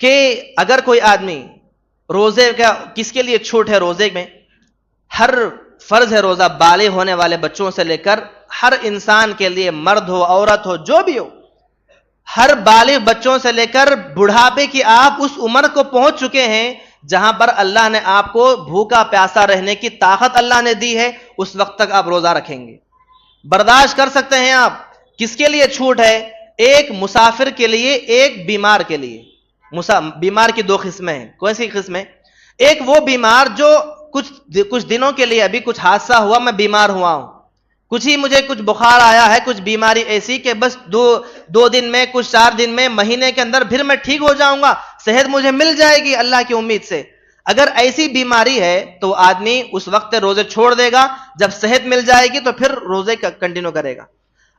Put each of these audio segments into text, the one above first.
کہ اگر کوئی آدمی روزے کا کس کے لیے چھوٹ ہے روزے میں؟ ہر فرض ہے روزہ، بالغ ہونے والے بچوں سے لے کر ہر انسان کے لیے، مرد ہو عورت ہو جو بھی ہو، ہر بالغ بچوں سے لے کر بڑھاپے کی آپ اس عمر کو پہنچ چکے ہیں جہاں پر اللہ نے آپ کو بھوکا پیاسا رہنے کی طاقت اللہ نے دی ہے، اس وقت تک آپ روزہ رکھیں گے، برداشت کر سکتے ہیں آپ۔ کس کے لیے چھوٹ ہے؟ ایک مسافر کے لیے، ایک بیمار کے لیے۔ بیمار کی دو قسمیں ہیں۔ کون سی قسمیں؟ ایک وہ بیمار جو کچھ دنوں کے لیے، ابھی کچھ حادثہ ہوا میں بیمار ہوا ہوں، مجھے کچھ بخار آیا ہے، کچھ بیماری ایسی کہ بس دو دن میں، کچھ 4 دن میں، مہینے کے اندر پھر میں ٹھیک ہو جاؤں گا، صحت مجھے مل جائے گی اللہ کی امید سے۔ اگر ایسی بیماری ہے تو آدمی اس وقت روزے چھوڑ دے گا، جب صحت مل جائے گی تو پھر روزے کنٹینیو کرے گا۔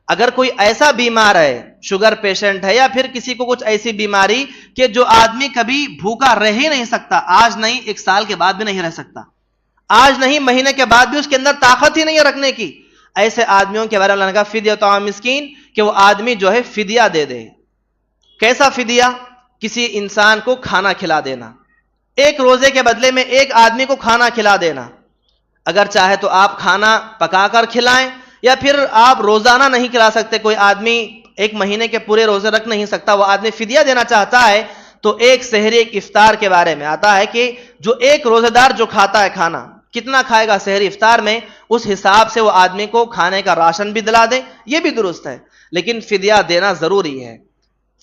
اگر کوئی ایسا بیمار ہے، شوگر پیشنٹ ہے یا پھر کسی کو کچھ ایسی بیماری کہ جو آدمی کبھی بھوکا رہ ہی نہیں سکتا، آج نہیں 1 سال کے بعد بھی نہیں رہ سکتا، آج نہیں مہینے کے بعد بھی اس کے اندر طاقت ہی نہیں ہے رکھنے کی، ایسے آدمیوں کے بارے میں اللہ نے کہا فدیہ طعام مسکین، کہ وہ آدمی جو ہے فدیہ دے دے۔ کیسا فدیہ؟ کسی انسان کو کھانا کھلا دینا، ایک روزے کے بدلے میں ایک آدمی کو کھانا کھلا دینا۔ اگر چاہے تو آپ کھانا پکا کر کھلائیں، یا پھر آپ روزانہ نہیں کھلا سکتے، کوئی آدمی 1 مہینے کے پورے روزے رکھ نہیں سکتا، وہ آدمی فدیہ دینا چاہتا ہے تو ایک سحری ایک افطار کے بارے میں آتا ہے کہ جو ایک روزے دار جو کھاتا ہے کھانا، کتنا کھائے گا سحری افطار میں، اس حساب سے وہ آدمی کو کھانے کا راشن بھی دلا دیں، یہ بھی درست ہے، لیکن فدیہ دینا ضروری ہے۔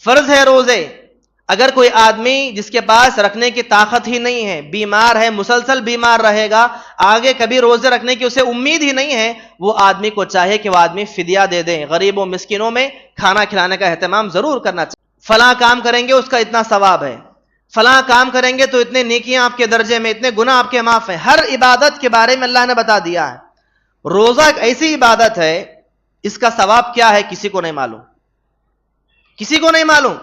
فرض ہے روزے، اگر کوئی آدمی جس کے پاس رکھنے کی طاقت ہی نہیں ہے، بیمار ہے، مسلسل بیمار رہے گا، آگے کبھی روزے رکھنے کی اسے امید ہی نہیں ہے، وہ آدمی کو چاہیے کہ وہ آدمی فدیہ دے دیں، غریبوں مسکینوں میں کھانا کھلانے کا اہتمام ضرور کرنا چاہیے۔ فلاں کام کریں گے اس کا اتنا ثواب ہے، فلاں کام کریں گے تو اتنے نیکیاں آپ کے درجے میں، اتنے گناہ آپ کے معاف ہیں، ہر عبادت کے بارے میں اللہ نے بتا دیا ہے۔ روزہ ایک ایسی عبادت ہے، اس کا ثواب کیا ہے کسی کو نہیں معلوم، کسی کو نہیں معلوم۔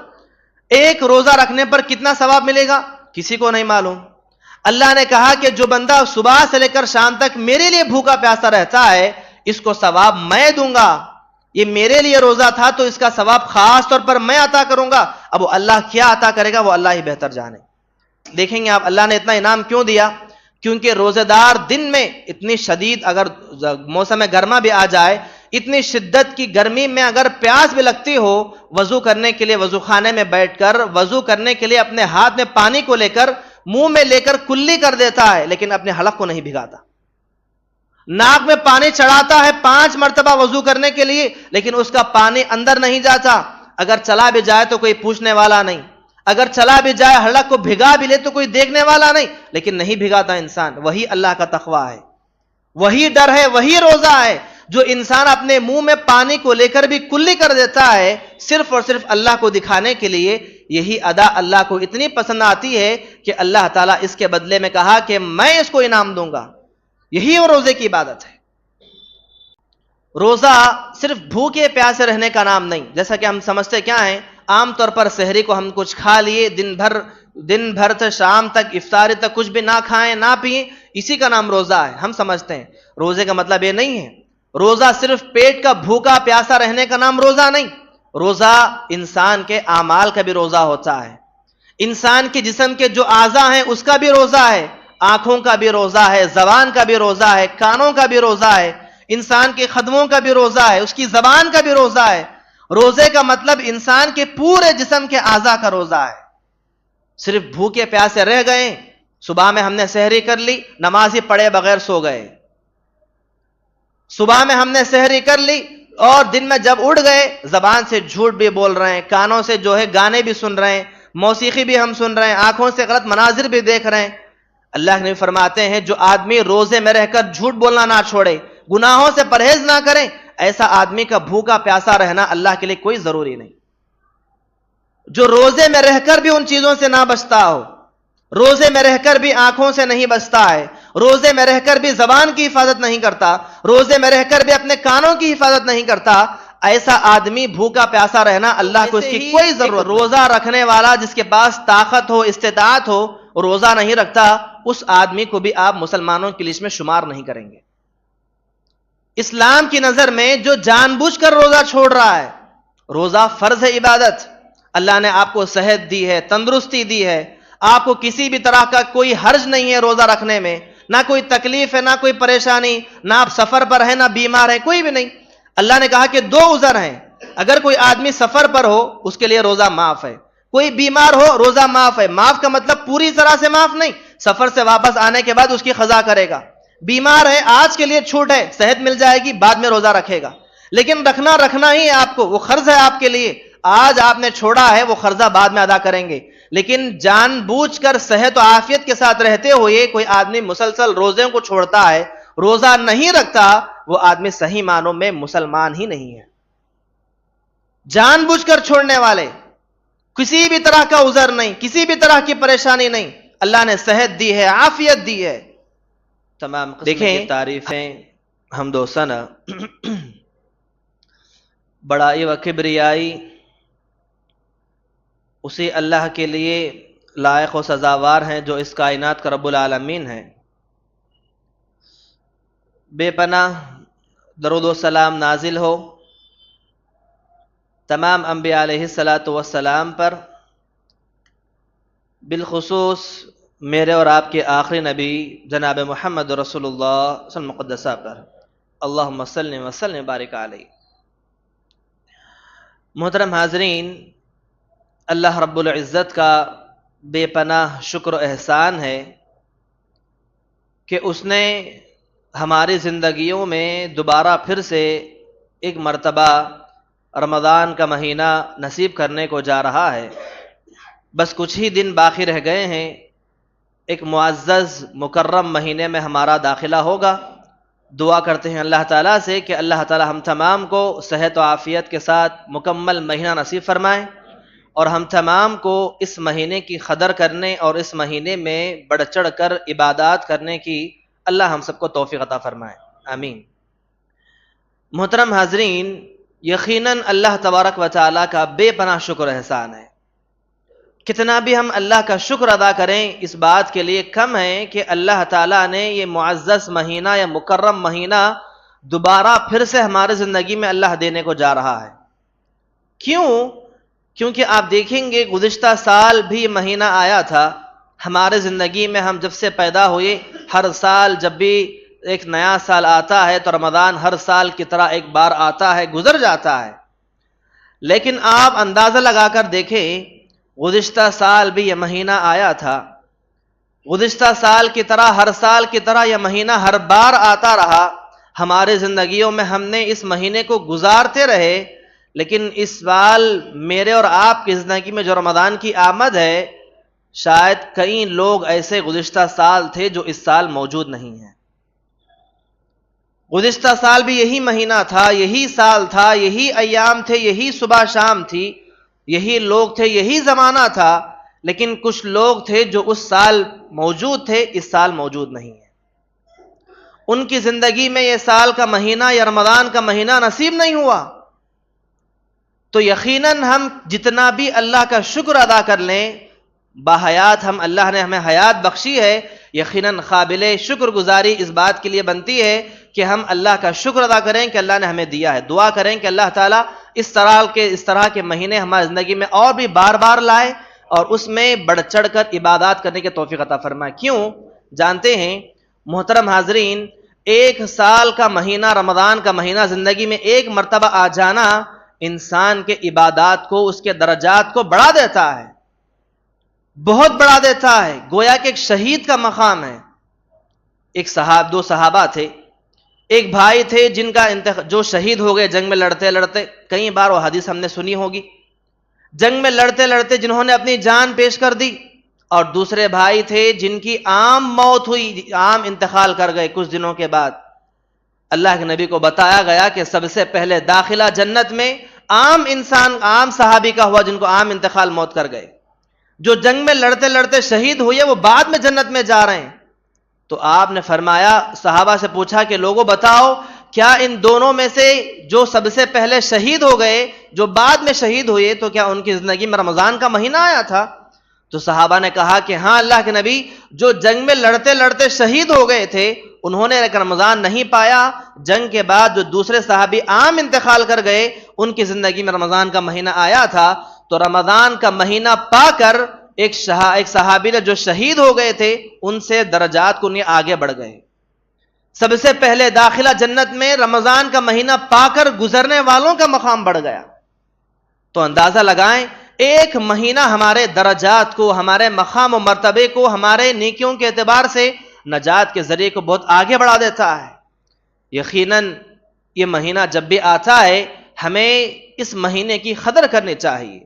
ایک روزہ رکھنے پر کتنا ثواب ملے گا کسی کو نہیں معلوم۔ اللہ نے کہا کہ جو بندہ صبح سے لے کر شام تک میرے لیے بھوکا پیاسا رہتا ہے، اس کو ثواب میں دوں گا، یہ میرے لیے روزہ تھا تو اس کا ثواب خاص طور پر میں عطا کروں گا۔ اب وہ اللہ کیا عطا کرے گا وہ اللہ ہی بہتر جانے۔ دیکھیں گے آپ اللہ نے اتنا انعام کیوں دیا؟ کیونکہ روزے دار دن میں اتنی شدید، اگر موسم گرما بھی آ جائے، اتنی شدت کی گرمی میں اگر پیاس بھی لگتی ہو، وضو کرنے کے لیے وضو خانے میں بیٹھ کر، وضو کرنے کے لیے اپنے ہاتھ میں پانی کو لے کر منہ میں لے کر کلی کر دیتا ہے، لیکن اپنے حلق کو نہیں بھگاتا۔ ناک میں پانی چڑھاتا ہے 5 مرتبہ وضو کرنے کے لیے، لیکن اس کا پانی اندر نہیں جاتا، اگر چلا بھی جائے تو کوئی پوچھنے والا نہیں، اگر چلا بھی جائے حلق کو بھگا بھی لے تو کوئی دیکھنے والا نہیں، لیکن نہیں بھگاتا انسان۔ وہی اللہ کا تقویٰ ہے، وہی ڈر ہے، وہی روزہ ہے۔ جو انسان اپنے منہ میں پانی کو لے کر بھی کلی کر دیتا ہے صرف اور صرف اللہ کو دکھانے کے لیے، یہی ادا اللہ کو اتنی پسند آتی ہے کہ اللہ تعالیٰ اس کے بدلے میں کہا کہ میں اس کو انعام دوں گا۔ یہی وہ روزے کی عبادت ہے۔ روزہ صرف بھوکے پیاسے رہنے کا نام نہیں، جیسا کہ ہم سمجھتے کیا ہیں، عام طور پر سحری کو ہم کچھ کھا لیے، دن بھر سے شام تک افطاری تک کچھ بھی نہ کھائیں نہ پئیں، اسی کا نام روزہ ہے، ہم سمجھتے ہیں۔ روزے کا مطلب یہ نہیں ہے، روزہ صرف پیٹ کا بھوکا پیاسا رہنے کا نام روزہ نہیں، روزہ انسان کے اعمال کا بھی روزہ ہوتا ہے، انسان کے جسم کے جو اعضاء ہیں اس کا بھی روزہ ہے، آنکھوں کا بھی روزہ ہے، زبان کا بھی روزہ ہے، کانوں کا بھی روزہ ہے، انسان کے قدموں کا بھی روزہ ہے، اس کی زبان کا بھی روزہ ہے۔ روزے کا مطلب انسان کے پورے جسم کے اعضاء کا روزہ ہے۔ صرف بھوکے پیاسے رہ گئے، صبح میں ہم نے سحری کر لی، نماز ہی پڑھے بغیر سو گئے، صبح میں ہم نے سحری کر لی اور دن میں جب اٹھ گئے زبان سے جھوٹ بھی بول رہے ہیں، کانوں سے جو ہے گانے بھی سن رہے ہیں، موسیقی بھی ہم سن رہے ہیں، آنکھوں سے غلط مناظر بھی دیکھ رہے ہیں۔ اللہ کے نبی فرماتے ہیں جو آدمی روزے میں رہ کر جھوٹ بولنا نہ چھوڑے، گناہوں سے پرہیز نہ کریں، ایسا آدمی کا بھوکا پیاسا رہنا اللہ کے لیے کوئی ضروری نہیں۔ جو روزے میں رہ کر بھی ان چیزوں سے نہ بچتا ہو، روزے میں رہ کر بھی آنکھوں سے نہیں بچتا ہے، روزے میں رہ کر بھی زبان کی حفاظت نہیں کرتا، روزے میں رہ کر بھی اپنے کانوں کی حفاظت نہیں کرتا، ایسا آدمی بھوکا پیاسا رہنا اللہ کو اس کی کوئی ضرورت۔ روزہ رکھنے والا جس کے پاس طاقت ہو، استطاعت ہو، روزہ نہیں رکھتا، اس آدمی کو بھی آپ مسلمانوں کی لسٹ میں شمار نہیں کریں گے۔ اسلام کی نظر میں جو جان بوجھ کر روزہ چھوڑ رہا ہے، روزہ فرض ہے عبادت، اللہ نے آپ کو صحت دی ہے، تندرستی دی ہے، آپ کو کسی بھی طرح کا کوئی حرج نہیں ہے روزہ رکھنے میں، نہ کوئی تکلیف ہے، نہ کوئی پریشانی، نہ آپ سفر پر ہیں، نہ بیمار ہیں، کوئی بھی نہیں۔ اللہ نے کہا کہ دو عذر ہیں، اگر کوئی آدمی سفر پر ہو اس کے لیے روزہ معاف ہے، کوئی بیمار ہو روزہ معاف ہے۔ معاف کا مطلب پوری طرح سے معاف نہیں، سفر سے واپس آنے کے بعد اس کی قضا کرے گا۔ بیمار ہے، آج کے لیے چھوٹ ہے، صحت مل جائے گی، بعد میں روزہ رکھے گا، لیکن رکھنا ہی ہے آپ کو، وہ قرض ہے آپ کے لیے، آج آپ نے چھوڑا ہے، وہ قرضہ بعد میں ادا کریں گے۔ لیکن جان بوجھ کر صحت و عافیت کے ساتھ رہتے ہوئے کوئی آدمی مسلسل روزوں کو چھوڑتا ہے، روزہ نہیں رکھتا، وہ آدمی صحیح معنوں میں مسلمان ہی نہیں ہے۔ جان بوجھ کر چھوڑنے والے، کسی بھی طرح کا عذر نہیں، کسی بھی طرح کی پریشانی نہیں، اللہ نے صحت دی ہے، عافیت دی ہے، تمام قسم کی تعریفیں حمد و ثنا بڑائی و کبریائی اسی اللہ کے لیے لائق و سزاوار ہیں جو اس کائنات کا رب العالمین ہے۔ بے پناہ درود و سلام نازل ہو تمام انبیاء علیہ الصلاۃ والسلام پر، بالخصوص میرے اور آپ کے آخری نبی جناب محمد رسول اللہ صلی اللہ علیہ وسلم مقدسہ پر، اللہم صلی وسلم بارک علیہ۔ محترم حاضرین، اللہ رب العزت کا بے پناہ شکر و احسان ہے کہ اس نے ہماری زندگیوں میں دوبارہ پھر سے ایک مرتبہ رمضان کا مہینہ نصیب کرنے کو جا رہا ہے۔ بس کچھ ہی دن باقی رہ گئے ہیں، ایک معزز مکرم مہینے میں ہمارا داخلہ ہوگا۔ دعا کرتے ہیں اللہ تعالیٰ سے کہ اللہ تعالیٰ ہم تمام کو صحت و عافیت کے ساتھ مکمل مہینہ نصیب فرمائے، اور ہم تمام کو اس مہینے کی قدر کرنے اور اس مہینے میں بڑھ چڑھ کر عبادات کرنے کی اللہ ہم سب کو توفیق عطا فرمائے، آمین۔ محترم حاضرین، یقیناً اللہ تبارک و تعالیٰ کا بے پناہ شکر احسان ہے۔ کتنا بھی ہم اللہ کا شکر ادا کریں اس بات کے لیے کم ہے کہ اللہ تعالیٰ نے یہ معزز مہینہ یا مکرم مہینہ دوبارہ پھر سے ہمارے زندگی میں اللہ دینے کو جا رہا ہے۔ کیوں؟ کیونکہ آپ دیکھیں گے گزشتہ سال بھی مہینہ آیا تھا ہمارے زندگی میں، ہم جب سے پیدا ہوئے ہر سال جب بھی ایک نیا سال آتا ہے تو رمضان ہر سال کی طرح ایک بار آتا ہے، گزر جاتا ہے۔ لیکن آپ اندازہ لگا کر دیکھیں، گزشتہ سال بھی یہ مہینہ آیا تھا، گزشتہ سال کی طرح ہر سال کی طرح یہ مہینہ ہر بار آتا رہا، ہمارے زندگیوں میں ہم نے اس مہینے کو گزارتے رہے۔ لیکن اس سال میرے اور آپ کی زندگی میں جو رمضان کی آمد ہے، شاید کئی لوگ ایسے گزشتہ سال تھے جو اس سال موجود نہیں ہیں۔ گزشتہ سال بھی یہی مہینہ تھا، یہی سال تھا، یہی ایام تھے، یہی صبح شام تھی، یہی لوگ تھے، یہی زمانہ تھا، لیکن کچھ لوگ تھے جو اس سال موجود تھے، اس سال موجود نہیں ہیں۔ ان کی زندگی میں یہ سال کا مہینہ یا رمضان کا مہینہ نصیب نہیں ہوا۔ تو یقیناً ہم جتنا بھی اللہ کا شکر ادا کر لیں، باحیات ہم اللہ نے ہمیں حیات بخشی ہے، یقیناً قابل شکر گزاری اس بات کے لیے بنتی ہے کہ ہم اللہ کا شکر ادا کریں کہ اللہ نے ہمیں دیا ہے۔ دعا کریں کہ اللہ تعالیٰ اس طرح کے مہینے ہماری زندگی میں اور بھی بار بار لائے اور اس میں بڑھ چڑھ کر عبادات کرنے کی توفیق عطا فرمائے۔ کیوں؟ جانتے ہیں محترم حاضرین، ایک سال کا مہینہ رمضان کا مہینہ زندگی میں ایک مرتبہ آ جانا انسان کے عبادات کو، اس کے درجات کو بڑھا دیتا ہے، بہت بڑھا دیتا ہے، گویا کہ ایک شہید کا مقام ہے۔ دو صحابہ تھے، ایک بھائی تھے جن کا جو شہید ہو گئے جنگ میں لڑتے لڑتے، کئی بار وہ حدیث ہم نے سنی ہوگی، جنگ میں لڑتے لڑتے جنہوں نے اپنی جان پیش کر دی، اور دوسرے بھائی تھے جن کی عام موت ہوئی، عام انتقال کر گئے کچھ دنوں کے بعد۔ اللہ کے نبی کو بتایا گیا کہ سب سے پہلے داخلہ جنت میں عام انسان، عام صحابی کا ہوا جن کو عام انتقال موت کر گئے۔ جو جنگ میں لڑتے لڑتے شہید ہوئے وہ بعد میں جنت میں جا رہے ہیں۔ تو آپ نے فرمایا، صحابہ سے پوچھا کہ لوگوں بتاؤ، کیا ان دونوں میں سے جو سب سے پہلے شہید ہو گئے، جو بعد میں شہید ہوئے، تو کیا ان کی زندگی میں رمضان کا مہینہ آیا تھا؟ تو صحابہ نے کہا کہ ہاں اللہ کے نبی، جو جنگ میں لڑتے لڑتے شہید ہو گئے تھے انہوں نے لیکن رمضان نہیں پایا، جنگ کے بعد جو دوسرے صحابی عام انتقال کر گئے ان کی زندگی میں رمضان کا مہینہ آیا تھا۔ تو رمضان کا مہینہ پا کر ایک صحابی نے جو شہید ہو گئے تھے ان سے درجات کو نہیں آگے بڑھ گئے. سب سے پہلے داخلہ جنت میں رمضان کا مہینہ پا کر گزرنے والوں کا مقام بڑھ گیا. تو اندازہ لگائیں ایک مہینہ ہمارے درجات کو, ہمارے مقام و مرتبے کو, ہمارے نیکیوں کے اعتبار سے نجات کے ذریعے کو بہت آگے بڑھا دیتا ہے. یقیناً یہ مہینہ جب بھی آتا ہے ہمیں اس مہینے کی قدر کرنی چاہیے.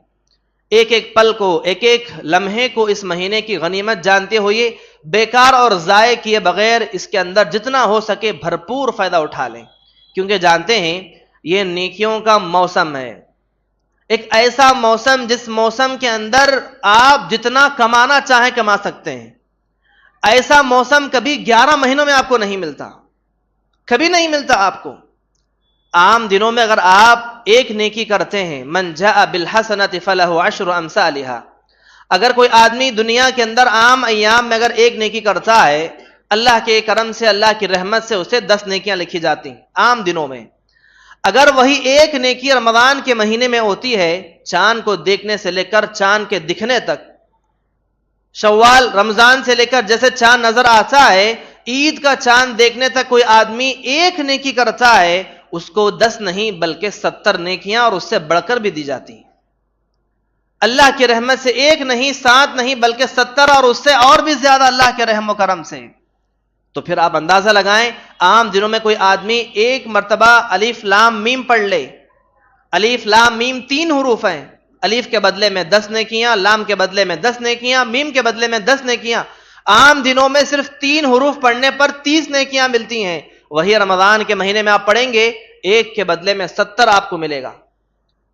ایک ایک پل کو, ایک ایک لمحے کو اس مہینے کی غنیمت جانتے ہوئے بیکار اور ضائع کیے بغیر اس کے اندر جتنا ہو سکے بھرپور فائدہ اٹھا لیں, کیونکہ جانتے ہیں یہ نیکیوں کا موسم ہے. ایک ایسا موسم جس موسم کے اندر آپ جتنا کمانا چاہیں کما سکتے ہیں. ایسا موسم کبھی 11 مہینوں میں آپ کو نہیں ملتا, کبھی نہیں ملتا آپ کو. عام دنوں میں اگر آپ ایک نیکی کرتے ہیں, من جاء بالحسنۃ فلہ عشر امثالھا, اگر کوئی آدمی دنیا کے اندر عام ایام میں اگر ایک نیکی کرتا ہے, اللہ کے کرم سے, اللہ کی رحمت سے اسے 10 نیکیاں لکھی جاتی ہیں عام دنوں میں. اگر وہی ایک نیکی رمضان کے مہینے میں ہوتی ہے, چاند کو دیکھنے سے لے کر چاند کے دکھنے تک, شوال رمضان سے لے کر جیسے چاند نظر آتا ہے عید کا چاند دیکھنے تک کوئی آدمی ایک نیکی کرتا ہے, اس کو 10 نہیں بلکہ 70 نیکیاں اور اس سے بڑھ کر بھی دی جاتی ہیں. اللہ کی رحمت سے ایک نہیں, 7 نہیں بلکہ 70 اور اس سے اور بھی زیادہ اللہ کے رحم و کرم سے. تو پھر آپ اندازہ لگائیں عام دنوں میں کوئی آدمی ایک مرتبہ الف لام میم پڑھ لے. الف لام میم 3 حروف ہیں, الف کے بدلے میں 10 نیکیاں, لام کے بدلے میں 10 نیکیاں, میم کے بدلے میں 10 نیکیاں. عام دنوں میں صرف 3 حروف پڑھنے پر 30 نیکیاں ملتی ہیں. وہی رمضان کے مہینے میں آپ پڑھیں گے ایک کے بدلے میں 70 آپ کو ملے گا.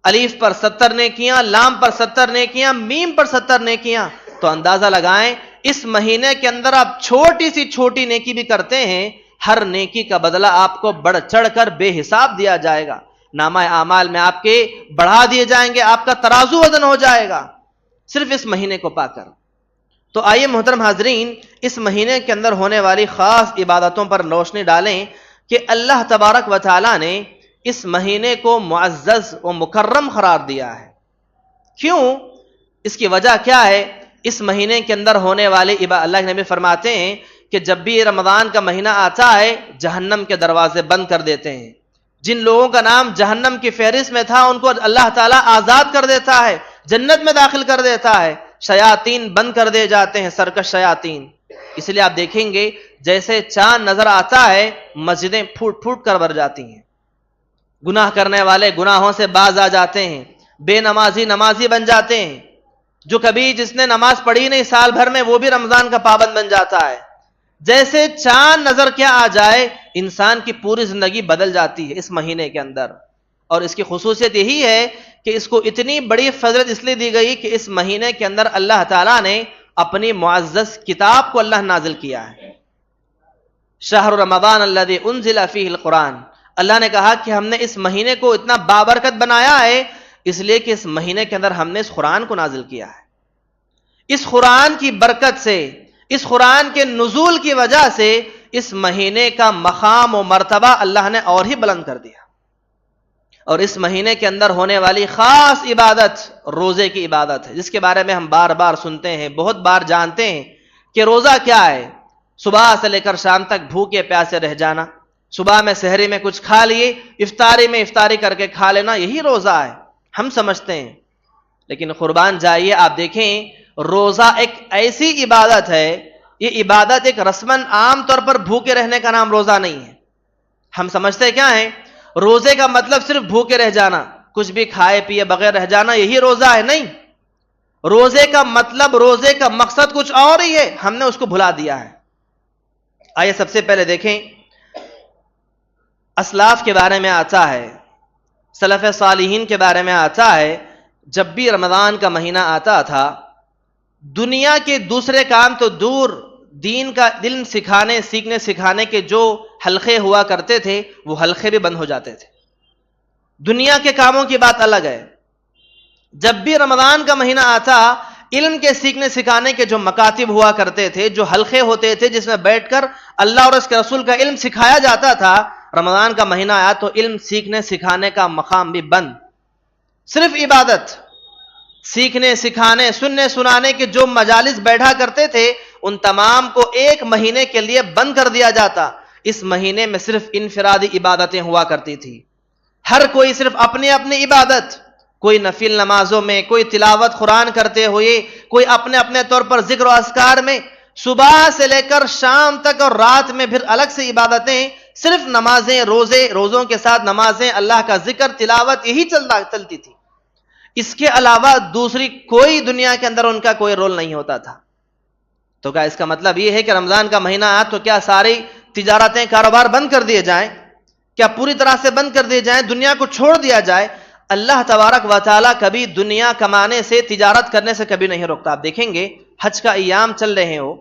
الف پر 70 نیکیاں, لام پر 70 نیکیاں, میم پر 70 نیکیاں. تو اندازہ لگائیں اس مہینے کے اندر آپ چھوٹی سی چھوٹی نیکی بھی کرتے ہیں, ہر نیکی کا بدلہ آپ کو بڑھ چڑھ کر بے حساب دیا جائے گا. نامہ اعمال میں آپ کے بڑھا دیے جائیں گے, آپ کا ترازو وزن ہو جائے گا صرف اس مہینے کو پا کر. تو آئیے محترم حاضرین اس مہینے کے اندر ہونے والی خاص عبادتوں پر روشنی ڈالیں کہ اللہ تبارک و تعالی نے اس مہینے کو معزز و مکرم قرار دیا ہے. کیوں؟ اس کی وجہ کیا ہے؟ اس مہینے کے اندر ہونے والے اللہ کے نبی فرماتے ہیں کہ جب بھی رمضان کا مہینہ آتا ہے جہنم کے دروازے بند کر دیتے ہیں. جن لوگوں کا نام جہنم کی فہرست میں تھا ان کو اللہ تعالیٰ آزاد کر دیتا ہے, جنت میں داخل کر دیتا ہے. شیاطین بند کر دے جاتے ہیں, سرکش شیاطین. اس لیے آپ دیکھیں گے جیسے چاند نظر آتا ہے مسجدیں پھوٹ پھوٹ کر بھر جاتی ہیں, گناہ کرنے والے گناہوں سے باز آ جاتے ہیں, بے نمازی نمازی بن جاتے ہیں, جو کبھی جس نے نماز پڑھی نہیں سال بھر میں وہ بھی رمضان کا پابند بن جاتا ہے. جیسے چاند نظر کیا آ جائے انسان کی پوری زندگی بدل جاتی ہے اس مہینے کے اندر. اور اس کی خصوصیت یہی ہے کہ اس کو اتنی بڑی فضیلت اس لیے دی گئی کہ اس مہینے کے اندر اللہ تعالیٰ نے اپنی معزز کتاب کو اللہ نازل کیا ہے. شہر رمضان الذی انزل فیہ القرآن, اللہ نے کہا کہ ہم نے اس مہینے کو اتنا بابرکت بنایا ہے اس لیے کہ اس مہینے کے اندر ہم نے اس قرآن کو نازل کیا ہے. اس قرآن کی برکت سے, اس قرآن کے نزول کی وجہ سے اس مہینے کا مقام و مرتبہ اللہ نے اور ہی بلند کر دیا. اور اس مہینے کے اندر ہونے والی خاص عبادت روزے کی عبادت ہے, جس کے بارے میں ہم بار بار سنتے ہیں, بہت بار جانتے ہیں کہ روزہ کیا ہے. صبح سے لے کر شام تک بھوکے پیاسے رہ جانا, صبح میں سحری میں کچھ کھا لیے, افطاری میں افطاری کر کے کھا لینا, یہی روزہ ہے ہم سمجھتے ہیں. لیکن قربان جائیے آپ دیکھیں روزہ ایک ایسی عبادت ہے, یہ عبادت ایک رسماً عام طور پر بھوکے رہنے کا نام روزہ نہیں ہے. ہم سمجھتے کیا ہیں روزے کا مطلب صرف بھوکے رہ جانا, کچھ بھی کھائے پیے بغیر رہ جانا, یہی روزہ ہے. نہیں, روزے کا مطلب, روزے کا مقصد کچھ اور ہی ہے, ہم نے اس کو بھلا دیا ہے. آئیے سب سے پہلے دیکھیں اسلاف کے بارے میں آتا ہے, سلف صالحین کے بارے میں آتا ہے, جب بھی رمضان کا مہینہ آتا تھا دنیا کے دوسرے کام تو دور, دین کا علم سیکھنے سکھانے کے جو حلقے ہوا کرتے تھے وہ حلقے بھی بند ہو جاتے تھے. دنیا کے کاموں کی بات الگ ہے. جب بھی رمضان کا مہینہ آتا علم کے سیکھنے سکھانے کے جو مکاتب ہوا کرتے تھے, جو حلقے ہوتے تھے جس میں بیٹھ کر اللہ اور اس کے رسول کا علم سکھایا جاتا تھا, رمضان کا مہینہ آیا تو علم سیکھنے سکھانے کا مقام بھی بند, صرف عبادت. سیکھنے سکھانے سننے سنانے کے جو مجالس بیٹھا کرتے تھے ان تمام کو 1 مہینے کے لیے بند کر دیا جاتا. اس مہینے میں صرف انفرادی عبادتیں ہوا کرتی تھی. ہر کوئی صرف اپنی اپنی عبادت، کوئی نفل نمازوں میں، کوئی تلاوت قرآن کرتے ہوئے، کوئی اپنے اپنے طور پر ذکر و اذکار میں، صبح سے لے کر شام تک اور رات میں پھر الگ سے عبادتیں، صرف نمازیں، روزوں کے ساتھ نمازیں، اللہ کا ذکر، تلاوت، یہی چلتی تھی. اس کے علاوہ دوسری کوئی دنیا کے اندر ان کا کوئی رول نہیں ہوتا تھا. تو کیا اس کا مطلب یہ ہے کہ رمضان کا مہینہ آیا تو کیا ساری تجارتیں کاروبار بند کر دیے جائیں؟ کیا پوری طرح سے بند کر دیے جائیں، دنیا کو چھوڑ دیا جائے؟ اللہ تبارک و تعالیٰ کبھی دنیا کمانے سے، تجارت کرنے سے کبھی نہیں روکتا. آپ دیکھیں گے حج کا ایام چل رہے ہو،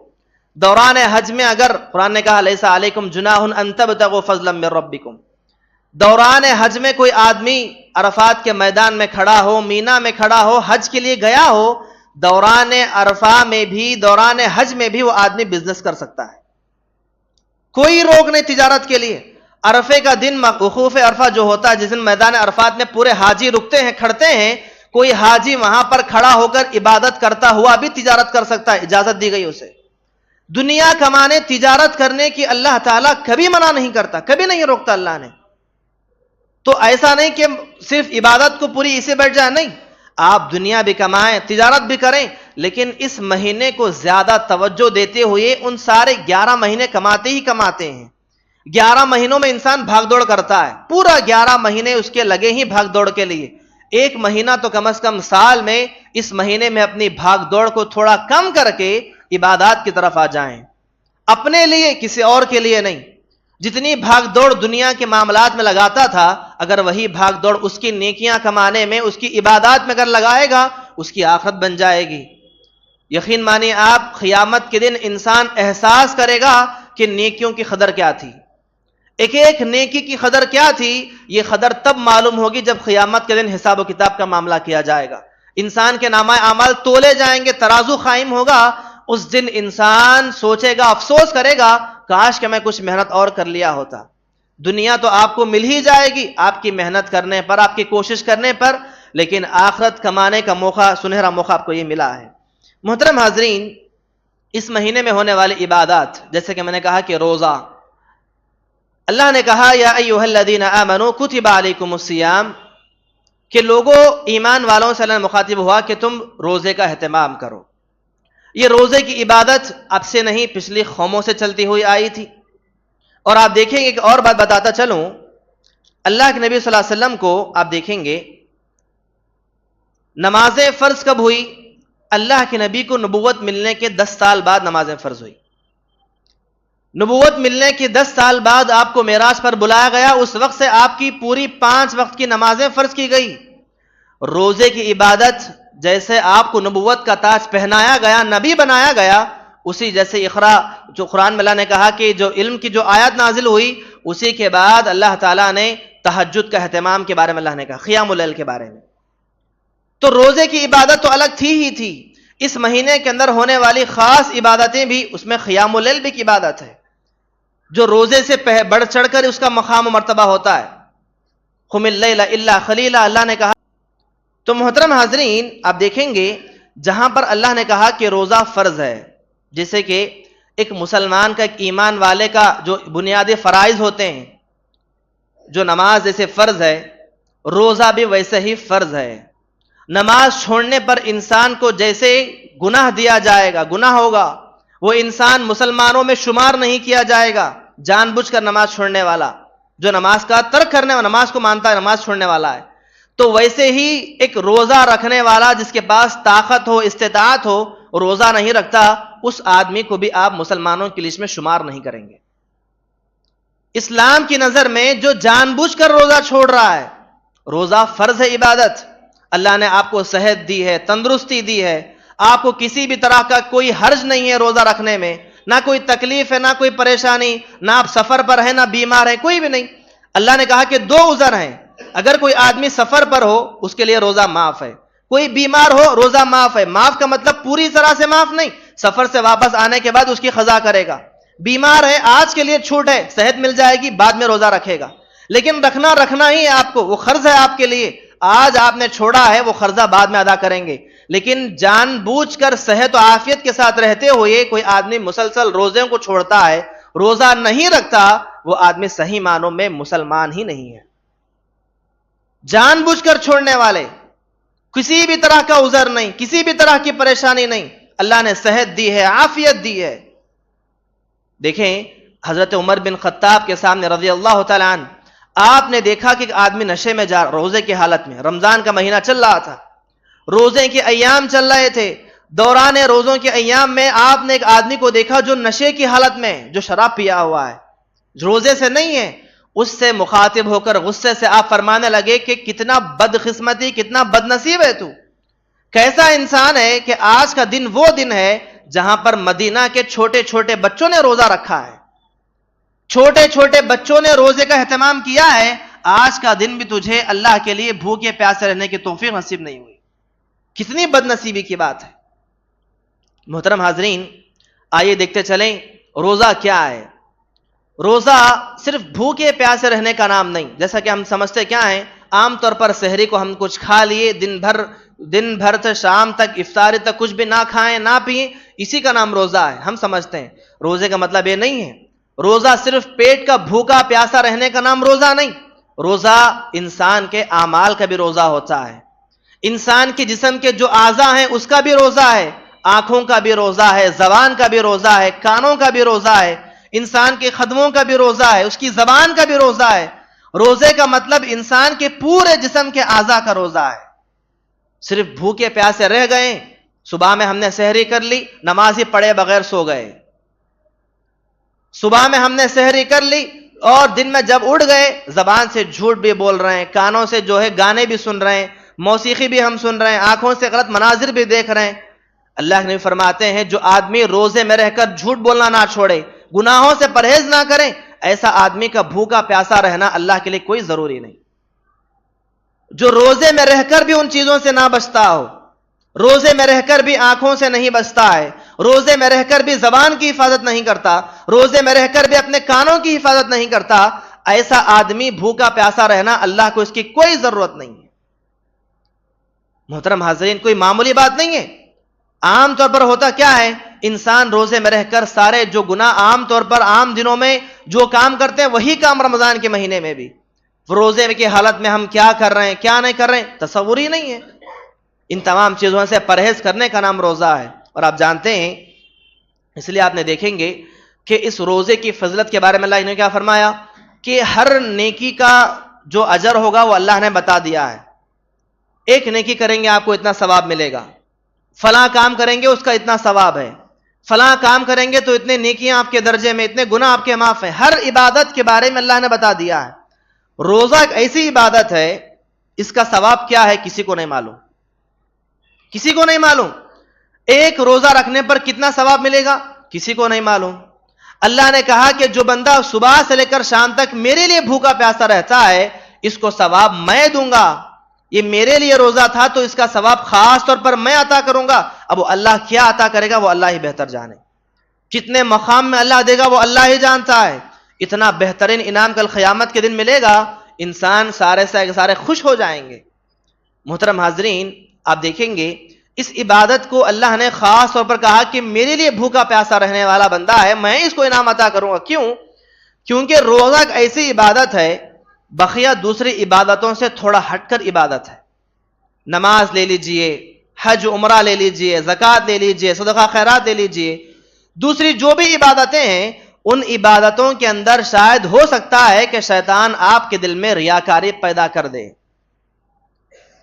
دوران حج میں اگر قرآن نے کہا لیس علیکم جناح ان تبتغوا فضلا من ربکم، دوران حج میں کوئی آدمی عرفات کے میدان میں کھڑا ہو، مینا میں کھڑا ہو، حج کے لیے گیا ہو، دوران عرفہ میں بھی، دوران حج میں بھی وہ آدمی بزنس کر سکتا ہے. کوئی روک نہیں تجارت کے لیے. عرفے کا دن وقوف عرفہ جو ہوتا ہے، جس دن میدان عرفات میں پورے حاجی رکتے ہیں، کھڑتے ہیں، کوئی حاجی وہاں پر کھڑا ہو کر عبادت کرتا ہوا بھی تجارت کر سکتا ہے، اجازت دی گئی اسے. دنیا کمانے، تجارت کرنے کی اللہ تعالیٰ کبھی منع نہیں کرتا، کبھی نہیں روکتا اللہ نے. تو ایسا نہیں کہ صرف عبادت کو پوری اسے بیٹھ جائے، نہیں، آپ دنیا بھی کمائیں، تجارت بھی کریں، لیکن اس مہینے کو زیادہ توجہ دیتے ہوئے ان سارے 11 مہینے کماتے ہی کماتے ہیں. 11 مہینوں میں انسان بھاگ دوڑ کرتا ہے، پورا 11 مہینے اس کے لگے ہی بھاگ دوڑ کے لیے. 1 مہینہ تو کم از کم سال میں اس مہینے میں اپنی بھاگ دوڑ کو تھوڑا کم کر کے عبادات کی طرف آ جائیں، اپنے لیے، کسی اور کے لیے نہیں. جتنی بھاگ دوڑ دنیا کے معاملات میں لگاتا تھا، اگر وہی بھاگ دوڑ اس کی نیکیاں کمانے میں، اس کی عبادات میں اگر لگائے گا، اس کی آخرت بن جائے گی. یقین مانیے آپ، قیامت کے دن انسان احساس کرے گا کہ نیکیوں کی قدر کیا تھی، ایک ایک نیکی کی قدر کیا تھی. یہ قدر تب معلوم ہوگی جب قیامت کے دن حساب و کتاب کا معاملہ کیا جائے گا. انسان کے نامہ اعمال تولے جائیں گے، ترازو قائم ہوگا. اس دن انسان سوچے گا، افسوس کرے گا، کاش کہ میں کچھ محنت اور کر لیا ہوتا. دنیا تو آپ کو مل ہی جائے گی آپ کی محنت کرنے پر، آپ کی کوشش کرنے پر، لیکن آخرت کمانے کا موقع، سنہرا موقع آپ کو یہ ملا ہے. محترم حاضرین، اس مہینے میں ہونے والی عبادات، جیسے کہ میں نے کہا کہ روزہ، اللہ نے کہا یا ایھا الذین آمنوا کتب علیکم الصیام، کہ لوگوں، ایمان والوں سے اللہ نے مخاطب ہوا کہ تم روزے کا اہتمام کرو. یہ روزے کی عبادت اب سے نہیں، پچھلی قوموں سے چلتی ہوئی آئی تھی. اور آپ دیکھیں گے، ایک اور بات بتاتا چلوں، اللہ کے نبی صلی اللہ علیہ وسلم کو آپ دیکھیں گے نمازیں فرض کب ہوئی؟ اللہ کے نبی کو نبوت ملنے کے 10 سال بعد نمازیں فرض ہوئی. نبوت ملنے کے 10 سال بعد آپ کو معراج پر بلایا گیا. اس وقت سے آپ کی پوری 5 وقت کی نمازیں فرض کی گئی. روزے کی عبادت جیسے آپ کو نبوت کا تاج پہنایا گیا، نبی بنایا گیا، اسی جیسے اقرا جو قرآن میں اللہ نے کہا کہ جو علم کی جو آیات نازل ہوئی، اسی کے بعد اللہ تعالیٰ نے تہجد کا اہتمام کے بارے میں اللہ نے کہا، قیام اللیل کے بارے میں. تو روزے کی عبادت تو الگ تھی ہی تھی. اس مہینے کے اندر ہونے والی خاص عبادتیں بھی، اس میں قیام اللیل بھی کی عبادت ہے، جو روزے سے بڑھ چڑھ کر اس کا مقام و مرتبہ ہوتا ہے. قم اللیل الا قلیلا، اللہ نے کہا. تو محترم حاضرین، آپ دیکھیں گے جہاں پر اللہ نے کہا کہ روزہ فرض ہے، جیسے کہ ایک مسلمان کا، ایک ایمان والے کا جو بنیادی فرائض ہوتے ہیں، جو نماز جیسے فرض ہے، روزہ بھی ویسے ہی فرض ہے. نماز چھوڑنے پر انسان کو جیسے گناہ دیا جائے گا، گناہ ہوگا، وہ انسان مسلمانوں میں شمار نہیں کیا جائے گا. جان بوجھ کر نماز چھوڑنے والا، جو نماز کا ترک کرنے والا، نماز کو مانتا ہے، نماز چھوڑنے والا ہے. تو ویسے ہی ایک روزہ رکھنے والا جس کے پاس طاقت ہو، استطاعت ہو، روزہ نہیں رکھتا، اس آدمی کو بھی آپ مسلمانوں کی لسٹ میں شمار نہیں کریں گے. اسلام کی نظر میں جو جان بوجھ کر روزہ چھوڑ رہا ہے، روزہ فرض ہے، عبادت. اللہ نے آپ کو صحت دی ہے، تندرستی دی ہے، آپ کو کسی بھی طرح کا کوئی حرج نہیں ہے روزہ رکھنے میں، نہ کوئی تکلیف ہے، نہ کوئی پریشانی، نہ آپ سفر پر ہیں، نہ بیمار ہیں، کوئی بھی نہیں. اللہ نے کہا کہ 2 عذر ہیں. اگر کوئی آدمی سفر پر ہو، اس کے لیے روزہ معاف ہے. کوئی بیمار ہو، روزہ معاف ہے. معاف کا مطلب پوری طرح سے معاف نہیں، سفر سے واپس آنے کے بعد اس کی قضا کرے گا. بیمار ہے، آج کے لیے چھوٹ ہے، صحت مل جائے گی، بعد میں روزہ رکھے گا. لیکن رکھنا ہی ہے آپ کو، وہ قرض ہے آپ کے لیے. آج آپ نے چھوڑا ہے، وہ قرضہ بعد میں ادا کریں گے. لیکن جان بوجھ کر صحت و عافیت کے ساتھ رہتے ہوئے کوئی آدمی مسلسل روزوں کو چھوڑتا ہے, روزہ نہیں رکھتا, وہ آدمی صحیح معنوں میں مسلمان ہی نہیں ہے. جان بوجھ کر چھوڑنے والے, کسی بھی طرح کا عذر نہیں, کسی بھی طرح کی پریشانی نہیں, اللہ نے صحت دی ہے, عافیت دی ہے. دیکھیں حضرت عمر بن خطاب کے سامنے رضی اللہ تعالیٰ عنہ, آپ نے دیکھا کہ ایک آدمی نشے میں جا, روزے کی حالت میں, رمضان کا مہینہ چل رہا تھا, روزے کے ایام چل رہے تھے. دوران روزوں کے ایام میں آپ نے ایک آدمی کو دیکھا جو نشے کی حالت میں, جو شراب پیا ہوا ہے, روزے سے نہیں ہے. اس سے مخاطب ہو کر غصے سے آپ فرمانے لگے کہ کتنا بدقسمتی, کتنا بد نصیب ہے تو, کیسا انسان ہے کہ آج کا دن وہ دن ہے جہاں پر مدینہ کے چھوٹے چھوٹے بچوں نے روزہ رکھا ہے, چھوٹے چھوٹے بچوں نے روزے کا اہتمام کیا ہے, آج کا دن بھی تجھے اللہ کے لیے بھوکے پیاسے رہنے کی توفیق نصیب نہیں ہوئی. کتنی بد نصیبی کی بات ہے. محترم حاضرین, آئیے دیکھتے چلیں روزہ کیا ہے. روزہ صرف بھوکے پیاسے رہنے کا نام نہیں, جیسا کہ ہم سمجھتے کیا ہیں, عام طور پر سحری کو ہم کچھ کھا لیے, دن بھر سے شام تک, افطاری تک کچھ بھی نہ کھائیں نہ پئیں, اسی کا نام روزہ ہے. ہم سمجھتے ہیں روزے کا مطلب یہ نہیں ہے. روزہ صرف پیٹ کا بھوکا پیاسا رہنے کا نام روزہ نہیں. روزہ انسان کے اعمال کا بھی روزہ ہوتا ہے, انسان کے جسم کے جو اعضاء ہیں اس کا بھی روزہ ہے, آنکھوں کا بھی روزہ ہے, زبان کا بھی روزہ ہے, کانوں کا بھی روزہ ہے, انسان کے قدموں کا بھی روزہ ہے, اس کی زبان کا بھی روزہ ہے. روزے کا مطلب انسان کے پورے جسم کے اعضاء کا روزہ ہے. صرف بھوکے پیاسے رہ گئے, صبح میں ہم نے سحری کر لی, نماز ہی پڑھے بغیر سو گئے, صبح میں ہم نے سحری کر لی اور دن میں جب اٹھ گئے زبان سے جھوٹ بھی بول رہے ہیں, کانوں سے جو ہے گانے بھی سن رہے ہیں, موسیقی بھی ہم سن رہے ہیں, آنکھوں سے غلط مناظر بھی دیکھ رہے ہیں. اللہ نے فرماتے ہیں جو آدمی روزے میں رہ کر جھوٹ بولنا نہ چھوڑے, گناہوں سے پرہیز نہ کریں, ایسا آدمی کا بھوکا پیاسا رہنا اللہ کے لیے کوئی ضروری نہیں. جو روزے میں رہ کر بھی ان چیزوں سے نہ بچتا ہو, روزے میں رہ کر بھی آنکھوں سے نہیں بچتا ہے, روزے میں رہ کر بھی زبان کی حفاظت نہیں کرتا, روزے میں رہ کر بھی اپنے کانوں کی حفاظت نہیں کرتا, ایسا آدمی بھوکا پیاسا رہنا اللہ کو اس کی کوئی ضرورت نہیں ہے. محترم حاضرین, کوئی معمولی بات نہیں ہے. عام طور پر ہوتا کیا ہے, انسان روزے میں رہ کر سارے جو گناہ عام طور پر عام دنوں میں جو کام کرتے ہیں وہی کام رمضان کے مہینے میں بھی, روزے کی حالت میں ہم کیا کر رہے ہیں کیا نہیں کر رہے ہیں تصور ہی نہیں ہے. ان تمام چیزوں سے پرہیز کرنے کا نام روزہ ہے. اور آپ جانتے ہیں, اس لیے آپ نے دیکھیں گے کہ اس روزے کی فضیلت کے بارے میں اللہ نے کیا فرمایا کہ ہر نیکی کا جو اجر ہوگا وہ اللہ نے بتا دیا ہے. ایک نیکی کریں گے آپ کو اتنا ثواب ملے گا, فلاں کام کریں گے اس کا اتنا ثواب ہے, فلاں کام کریں گے تو اتنے نیکیاں آپ کے درجے میں, اتنے گناہ آپ کے معاف ہیں. ہر عبادت کے بارے میں اللہ نے بتا دیا ہے. روزہ ایک ایسی عبادت ہے, اس کا ثواب کیا ہے کسی کو نہیں معلوم, کسی کو نہیں معلوم. ایک روزہ رکھنے پر کتنا ثواب ملے گا کسی کو نہیں معلوم. اللہ نے کہا کہ جو بندہ صبح سے لے کر شام تک میرے لیے بھوکا پیاسا رہتا ہے اس کو ثواب میں دوں گا. یہ میرے لیے روزہ تھا تو اس کا ثواب خاص طور پر میں عطا کروں گا. اب وہ اللہ کیا عطا کرے گا وہ اللہ ہی بہتر جانے, کتنے مقام میں اللہ دے گا وہ اللہ ہی جانتا ہے. اتنا بہترین انعام کل قیامت کے دن ملے گا, انسان سارے سے سارے خوش ہو جائیں گے. محترم حاضرین, آپ دیکھیں گے اس عبادت کو اللہ نے خاص طور پر کہا کہ میرے لیے بھوکا پیاسا رہنے والا بندہ ہے میں اس کو انعام عطا کروں گا. کیوں؟ کیونکہ روزہ ایک ایسی عبادت ہے بقیہ دوسری عبادتوں سے تھوڑا ہٹ کر عبادت ہے. نماز لے لیجئے, حج عمرہ لے لیجئے, زکوٰۃ لے لیجئے, صدقہ خیرات لے لیجئے, دوسری جو بھی عبادتیں ہیں ان عبادتوں کے اندر شاید ہو سکتا ہے کہ شیطان آپ کے دل میں ریاکاری پیدا کر دے.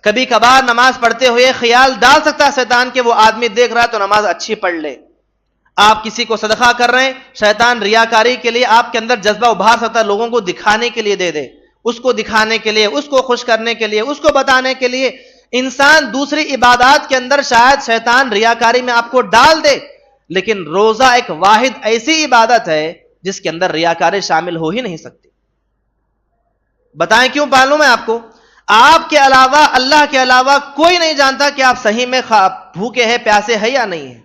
کبھی کبھار نماز پڑھتے ہوئے خیال ڈال سکتا ہے شیطان کہ وہ آدمی دیکھ رہا ہے تو نماز اچھی پڑھ لے. آپ کسی کو صدقہ کر رہے ہیں, شیطان ریاکاری کے لیے آپ کے اندر جذبہ ابھار سکتا ہے, لوگوں کو دکھانے کے لیے دے دے, اس کو دکھانے کے لیے, اس کو خوش کرنے کے لیے, اس کو بتانے کے لیے. انسان دوسری عبادات کے اندر شاید شیطان ریاکاری میں آپ کو ڈال دے, لیکن روزہ ایک واحد ایسی عبادت ہے جس کے اندر ریاکاری شامل ہو ہی نہیں سکتی. بتائیں کیوں؟ معلوم ہے آپ کو, آپ کے علاوہ اللہ کے علاوہ کوئی نہیں جانتا کہ آپ صحیح میں بھوکے ہیں پیاسے ہیں یا نہیں ہیں.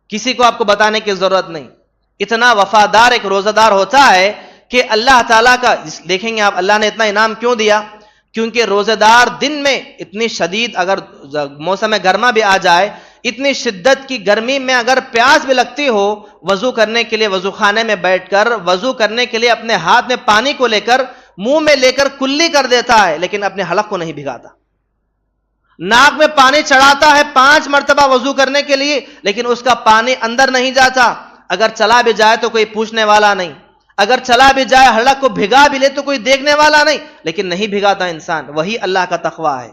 کسی کو آپ کو بتانے کی ضرورت نہیں. اتنا وفادار ایک روزہ دار ہوتا ہے کہ اللہ تعالیٰ کا دیکھیں گے آپ, اللہ نے اتنا انعام کیوں دیا کیونکہ روزے دار دن میں اتنی شدید اگر موسم گرما بھی آ جائے، اتنی شدت کی گرمی میں اگر پیاس بھی لگتی ہو، وضو کرنے کے لیے وضو خانے میں بیٹھ کر وضو کرنے کے لیے اپنے ہاتھ میں پانی کو لے کر منہ میں لے کر کلی کر دیتا ہے، لیکن اپنے حلق کو نہیں بھگاتا۔ ناک میں پانی چڑھاتا ہے 5 مرتبہ وضو کرنے کے لیے، لیکن اس کا پانی اندر نہیں جاتا۔ اگر چلا بھی جائے تو کوئی پوچھنے والا نہیں، اگر چلا بھی جائے حلق کو بھگا بھی لے تو کوئی دیکھنے والا نہیں، لیکن نہیں بھگاتا انسان۔ وہی اللہ کا تقویٰ ہے،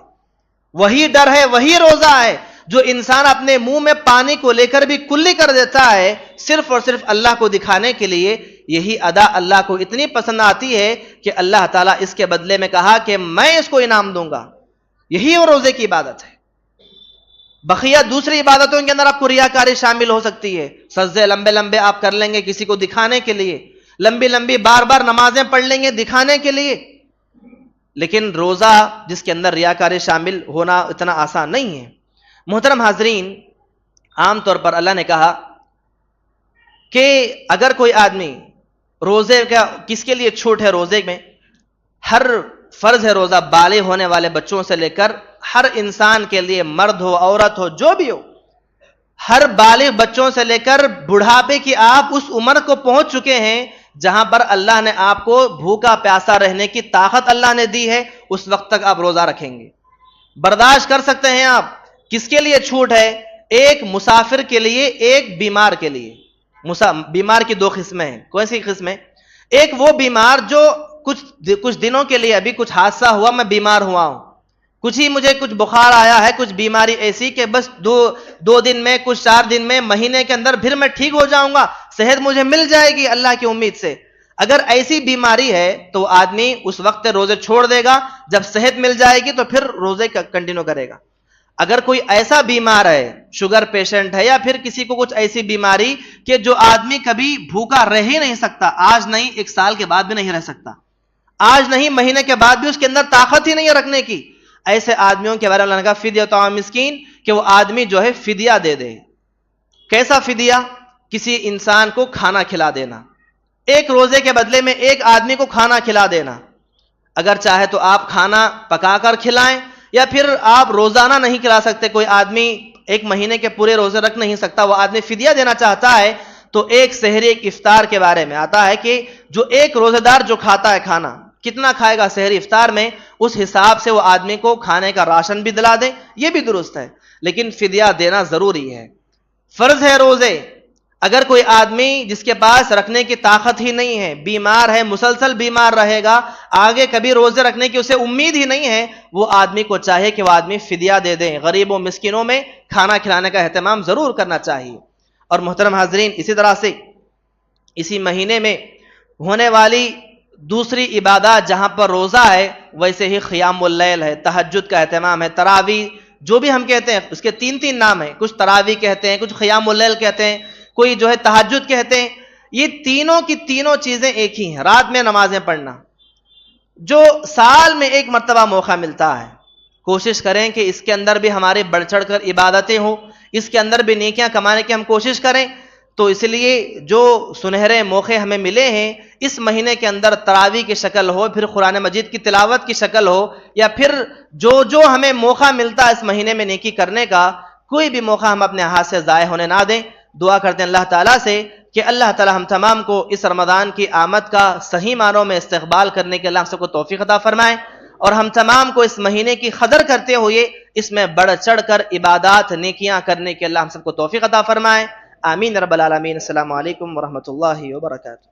وہی ڈر ہے، وہی روزہ ہے جو انسان اپنے منہ میں پانی کو لے کر بھی کلی کر دیتا ہے صرف اور صرف اللہ کو دکھانے کے لیے۔ یہی ادا اللہ کو اتنی پسند آتی ہے کہ اللہ تعالیٰ اس کے بدلے میں کہا کہ میں اس کو انعام دوں گا۔ یہی وہ روزے کی عبادت ہے۔ بقیہ دوسری عبادتوں کے اندر آپ کو ریاکاری شامل ہو سکتی ہے، سجدے لمبے لمبے آپ کر لیں گے کسی کو دکھانے کے لیے، لمبی لمبی بار بار نمازیں پڑھ لیں گے دکھانے کے لیے، لیکن روزہ جس کے اندر ریاکاری شامل ہونا اتنا آسان نہیں ہے۔ محترم حاضرین، عام طور پر اللہ نے کہا کہ اگر کوئی آدمی روزے کا، کس کے لیے چھوٹ ہے روزے میں؟ ہر فرض ہے روزہ، بالغ ہونے والے بچوں سے لے کر ہر انسان کے لیے، مرد ہو عورت ہو جو بھی ہو، ہر بالغ بچوں سے لے کر بڑھاپے کی آپ اس عمر کو پہنچ چکے ہیں جہاں پر اللہ نے آپ کو بھوکا پیاسا رہنے کی طاقت اللہ نے دی ہے، اس وقت تک آپ روزہ رکھیں گے، برداشت کر سکتے ہیں آپ۔ کس کے لیے چھوٹ ہے؟ ایک مسافر کے لیے، ایک بیمار کے لیے۔ بیمار کی 2 قسمیں ہیں۔ کون سی قسمیں؟ ایک وہ بیمار جو کچھ دنوں کے لیے، ابھی کچھ حادثہ ہوا میں بیمار ہوا ہوں، مجھے کچھ بخار آیا ہے، کچھ بیماری ایسی کہ بس 2 دن میں، کچھ 4 دن میں، مہینے کے اندر پھر میں ٹھیک ہو جاؤں گا، صحت مجھے مل جائے گی اللہ کی امید سے۔ اگر ایسی بیماری ہے تو آدمی اس وقت روزے چھوڑ دے گا، جب صحت مل جائے گی تو پھر روزے کنٹینیو کرے گا۔ اگر کوئی ایسا بیمار ہے، شوگر پیشنٹ ہے یا پھر کسی کو کچھ ایسی بیماری کہ جو آدمی کبھی بھوکا رہ ہی نہیں سکتا، آج نہیں 1 سال کے بعد بھی نہیں رہ سکتا، آج نہیں مہینے کے بعد بھی اس کے اندر طاقت ہی نہیں ہے رکھنے کی، ایسے آدمیوں کے بارے میں اللہ نے کہا فدیہ طعام مسکین، کہ وہ آدمی جو ہے فدیہ دے دے۔ کیسا فدیہ؟ کسی انسان کو کھانا کھلا دینا، ایک روزے کے بدلے میں ایک آدمی کو کھانا کھلا دینا۔ اگر چاہے تو آپ کھانا پکا کر کھلائیں، یا پھر آپ روزانہ نہیں کھلا سکتے، کوئی آدمی 1 مہینے کے پورے روزے رکھ نہیں سکتا، وہ آدمی فدیہ دینا چاہتا ہے تو ایک سحری ایک افطار کے بارے میں آتا ہے کہ جو ایک روزے دار جو کھاتا ہے کھانا، کتنا کھائے گا سحری افطار میں، اس حساب سے وہ آدمی کو کھانے کا راشن بھی دلا دے، یہ بھی درست ہے، لیکن فدیہ دینا ضروری ہے۔ فرض ہے روزے، اگر کوئی آدمی جس کے پاس رکھنے کی طاقت ہی نہیں ہے، بیمار ہے، مسلسل بیمار رہے گا، آگے کبھی روزے رکھنے کی اسے امید ہی نہیں ہے، وہ آدمی کو چاہیے کہ وہ آدمی فدیہ دے دیں، غریبوں مسکینوں میں کھانا کھلانے کا اہتمام ضرور کرنا چاہیے۔ اور محترم حاضرین، اسی طرح سے اسی مہینے میں ہونے والی دوسری عبادات جہاں پر روزہ ہے، ویسے ہی قیام اللیل ہے، تہجد کا اہتمام ہے، تراویح جو بھی ہم کہتے ہیں اس کے 3 نام ہیں، کچھ تراویح کہتے ہیں، کچھ قیام اللیل کہتے ہیں، کوئی جو ہے تہجد کہتے ہیں۔ یہ تینوں کی تینوں چیزیں ایک ہی ہیں، رات میں نمازیں پڑھنا، جو سال میں 1 مرتبہ موقع ملتا ہے، کوشش کریں کہ اس کے اندر بھی ہمارے بڑھ چڑھ کر عبادتیں ہوں، اس کے اندر بھی نیکیاں کمانے کی ہم کوشش کریں۔ تو اس لیے جو سنہرے موقع ہمیں ملے ہیں، اس مہینے کے اندر تراویح کی شکل ہو، پھر قرآن مجید کی تلاوت کی شکل ہو، یا پھر جو ہمیں موقع ملتا ہے اس مہینے میں نیکی کرنے کا، کوئی بھی موقع ہم اپنے ہاتھ سے ضائع ہونے نہ دیں۔ دعا کرتے ہیں اللہ تعالیٰ سے کہ اللہ تعالیٰ ہم تمام کو اس رمضان کی آمد کا صحیح معنوں میں استقبال کرنے کے اللہ ہم سب کو توفیق عطا فرمائے، اور ہم تمام کو اس مہینے کی قدر کرتے ہوئے اس میں بڑھ چڑھ کر عبادات نیکیاں کرنے کے اللہ ہم سب کو توفیق عطا فرمائے۔ آمین رب العالمین۔ السلام علیکم ورحمۃ اللہ وبرکاتہ۔